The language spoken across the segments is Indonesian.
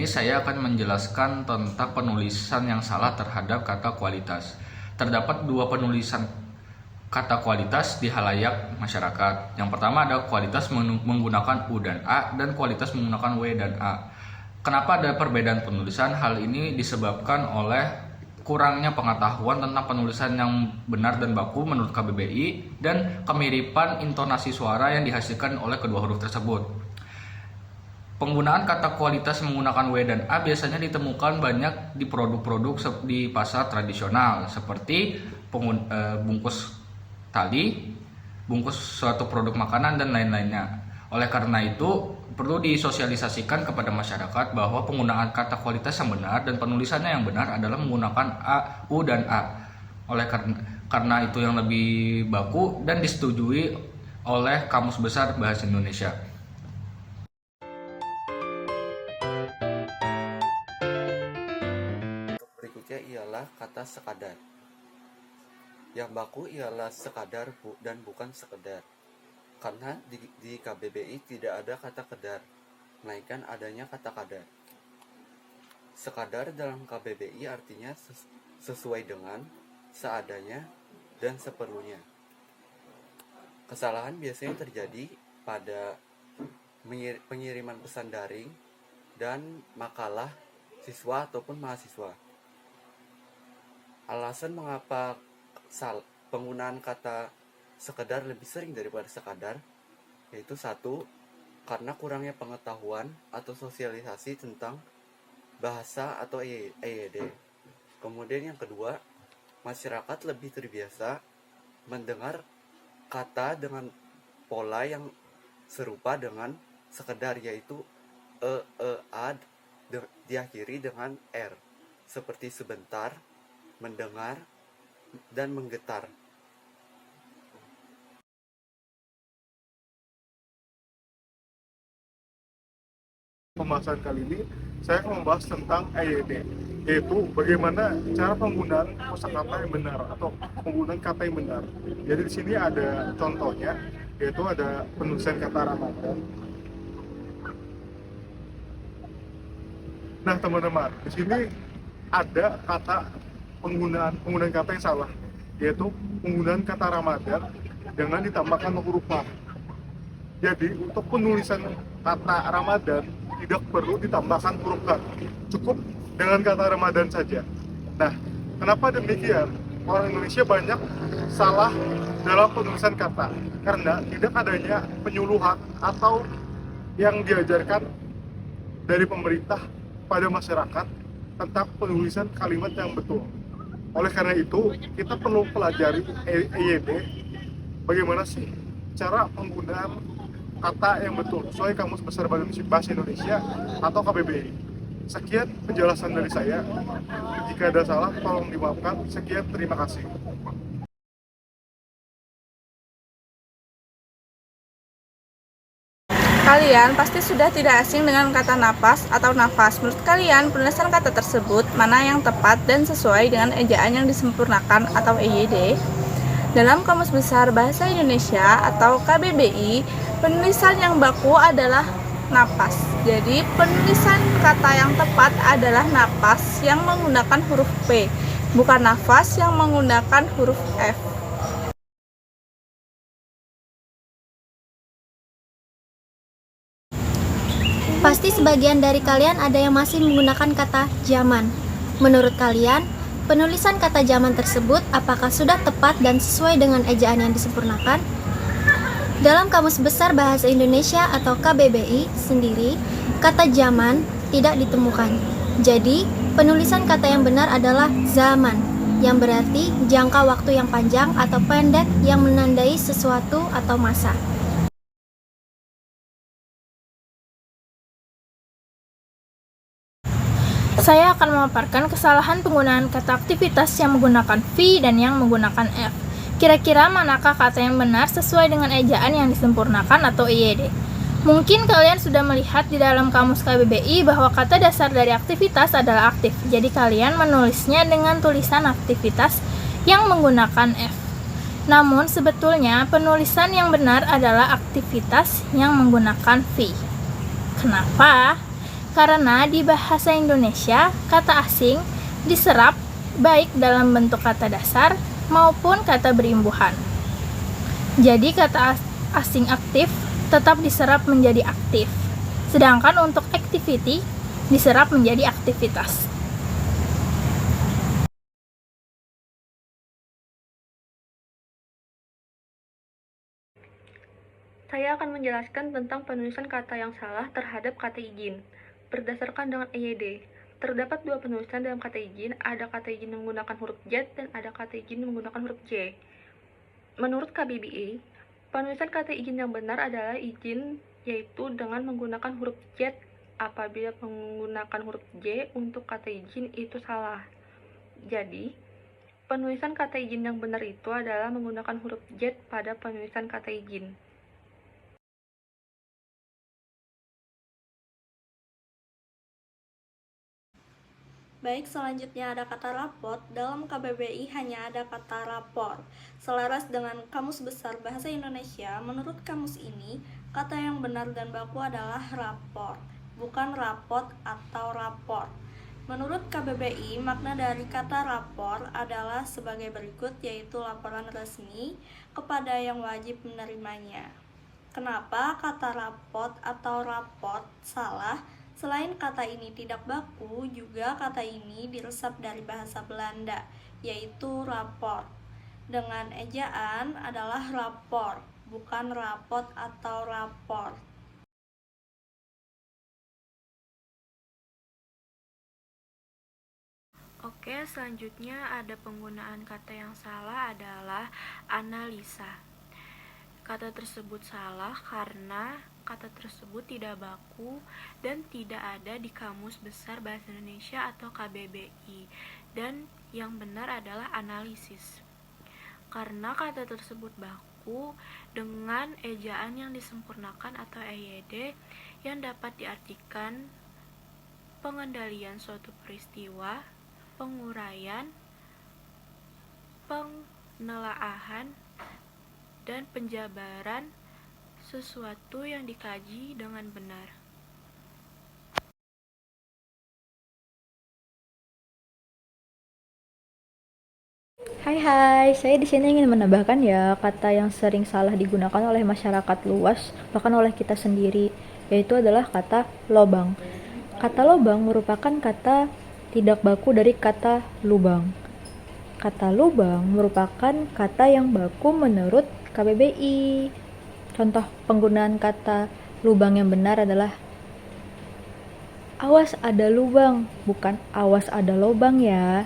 saya akan menjelaskan tentang penulisan yang salah terhadap kata kualitas. Terdapat dua penulisan kata kualitas di halayak masyarakat. Yang pertama ada kualitas menggunakan U dan A dan kualitas menggunakan W dan A. Kenapa ada perbedaan penulisan? Hal ini disebabkan oleh kurangnya pengetahuan tentang penulisan yang benar dan baku menurut KBBI dan kemiripan intonasi suara yang dihasilkan oleh kedua huruf tersebut. Penggunaan kata kualitas menggunakan W dan A biasanya ditemukan banyak di produk-produk di pasar tradisional seperti bungkus tali, bungkus suatu produk makanan dan lain-lainnya. Oleh karena itu, perlu disosialisasikan kepada masyarakat bahwa penggunaan kata kualitas yang benar dan penulisannya yang benar adalah menggunakan A, U, dan A. Oleh karena itu yang lebih baku dan disetujui oleh Kamus Besar Bahasa Indonesia. Berikutnya ialah kata sekadar. Yang baku ialah sekadar dan bukan sekedar. Karena di KBBI tidak ada kata kedar, melainkan adanya kata kadar. Sekadar dalam KBBI artinya sesuai dengan, seadanya, dan seperlunya. Kesalahan biasanya terjadi pada pengiriman pesan daring dan makalah siswa ataupun mahasiswa. Alasan mengapa penggunaan kata sekedar lebih sering daripada sekadar, yaitu satu, karena kurangnya pengetahuan atau sosialisasi tentang bahasa atau EYD. Kemudian yang kedua, masyarakat lebih terbiasa mendengar kata dengan pola yang serupa dengan sekedar, yaitu a diakhiri dengan r, seperti sebentar, mendengar, dan menggetar. Pembahasan kali ini saya akan membahas tentang EYD, yaitu bagaimana cara penggunaan kosakata yang benar atau penggunaan kata yang benar. Jadi di sini ada contohnya, yaitu ada penulisan kata Ramadan. Nah teman-teman, di sini ada penggunaan kata yang salah, yaitu penggunaan kata Ramadan dengan ditambahkan huruf H. Jadi untuk penulisan kata Ramadan tidak perlu ditambahkan huruf H, cukup dengan kata Ramadan saja. Nah, kenapa demikian? Orang Indonesia banyak salah dalam penulisan kata karena tidak adanya penyuluhan atau yang diajarkan dari pemerintah pada masyarakat tentang penulisan kalimat yang betul. Oleh karena itu, kita perlu pelajari EYD, bagaimana sih cara penggunaan kata yang betul sesuai Kamus Besar Bahasa Indonesia atau KBBI. Sekian penjelasan dari saya. Jika ada salah, tolong dimaafkan. Sekian, terima kasih. Kalian pasti sudah tidak asing dengan kata napas atau nafas. Menurut kalian, penulisan kata tersebut mana yang tepat dan sesuai dengan ejaan yang disempurnakan atau EYD? Dalam Kamus Besar Bahasa Indonesia atau KBBI, penulisan yang baku adalah napas. Jadi, penulisan kata yang tepat adalah napas yang menggunakan huruf P, bukan nafas yang menggunakan huruf F. Pasti sebagian dari kalian ada yang masih menggunakan kata zaman. Menurut kalian, penulisan kata zaman tersebut apakah sudah tepat dan sesuai dengan ejaan yang disempurnakan? Dalam Kamus Besar Bahasa Indonesia atau KBBI sendiri, kata zaman tidak ditemukan. Jadi, penulisan kata yang benar adalah zaman, yang berarti jangka waktu yang panjang atau pendek yang menandai sesuatu atau masa. Saya akan memaparkan kesalahan penggunaan kata aktivitas yang menggunakan V dan yang menggunakan F. Kira-kira manakah kata yang benar sesuai dengan ejaan yang disempurnakan atau EYD? Mungkin kalian sudah melihat di dalam kamus KBBI bahwa kata dasar dari aktivitas adalah aktif. Jadi kalian menulisnya dengan tulisan aktivitas yang menggunakan F. Namun sebetulnya penulisan yang benar adalah aktivitas yang menggunakan V. Kenapa? Karena di bahasa Indonesia, kata asing diserap baik dalam bentuk kata dasar maupun kata berimbuhan. Jadi kata asing aktif tetap diserap menjadi aktif. Sedangkan untuk activity diserap menjadi aktivitas. Saya akan menjelaskan tentang penulisan kata yang salah terhadap kata izin. Berdasarkan dengan EYD, terdapat dua penulisan dalam kata izin, ada kata izin yang menggunakan huruf Z dan ada kata izin yang menggunakan huruf J. Menurut KBBI, penulisan kata izin yang benar adalah izin yaitu dengan menggunakan huruf Z. Apabila menggunakan huruf J untuk kata izin itu salah. Jadi, penulisan kata izin yang benar itu adalah menggunakan huruf Z pada penulisan kata izin. Baik, selanjutnya ada kata rapot. Dalam KBBI hanya ada kata rapor. Selaras dengan Kamus Besar Bahasa Indonesia, menurut kamus ini, kata yang benar dan baku adalah rapor, bukan rapot atau rapor. Menurut KBBI, makna dari kata rapor adalah sebagai berikut, yaitu laporan resmi kepada yang wajib menerimanya. Kenapa kata rapot atau raport salah? Selain kata ini tidak baku, juga kata ini diresap dari bahasa Belanda, yaitu rapor. Dengan ejaan adalah rapor, bukan rapot atau rapor. Oke, selanjutnya ada penggunaan kata yang salah adalah analisa. Kata tersebut salah karena kata tersebut tidak baku dan tidak ada di Kamus Besar Bahasa Indonesia atau KBBI, dan yang benar adalah analisis. Karena kata tersebut baku dengan ejaan yang disempurnakan atau EYD yang dapat diartikan pengendalian suatu peristiwa, penguraian, penelaahan, dan penjabaran sesuatu yang dikaji dengan benar. Hai, saya di sini ingin menambahkan ya kata yang sering salah digunakan oleh masyarakat luas, bahkan oleh kita sendiri, yaitu adalah kata lobang. Kata lobang merupakan kata tidak baku dari kata lubang. Kata lubang merupakan kata yang baku menurut KBBI. Contoh penggunaan kata lubang yang benar adalah awas ada lubang, bukan awas ada lobang ya.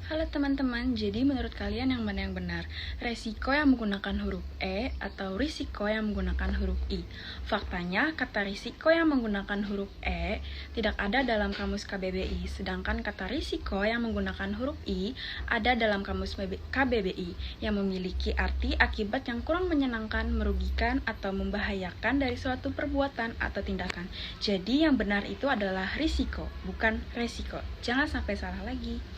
Halo teman-teman, jadi menurut kalian yang mana yang benar? Resiko yang menggunakan huruf E atau risiko yang menggunakan huruf I? Faktanya, kata risiko yang menggunakan huruf E tidak ada dalam kamus KBBI, sedangkan kata risiko yang menggunakan huruf I ada dalam kamus KBBI yang memiliki arti akibat yang kurang menyenangkan, merugikan, atau membahayakan dari suatu perbuatan atau tindakan. Jadi yang benar itu adalah risiko, bukan resiko. Jangan sampai salah lagi.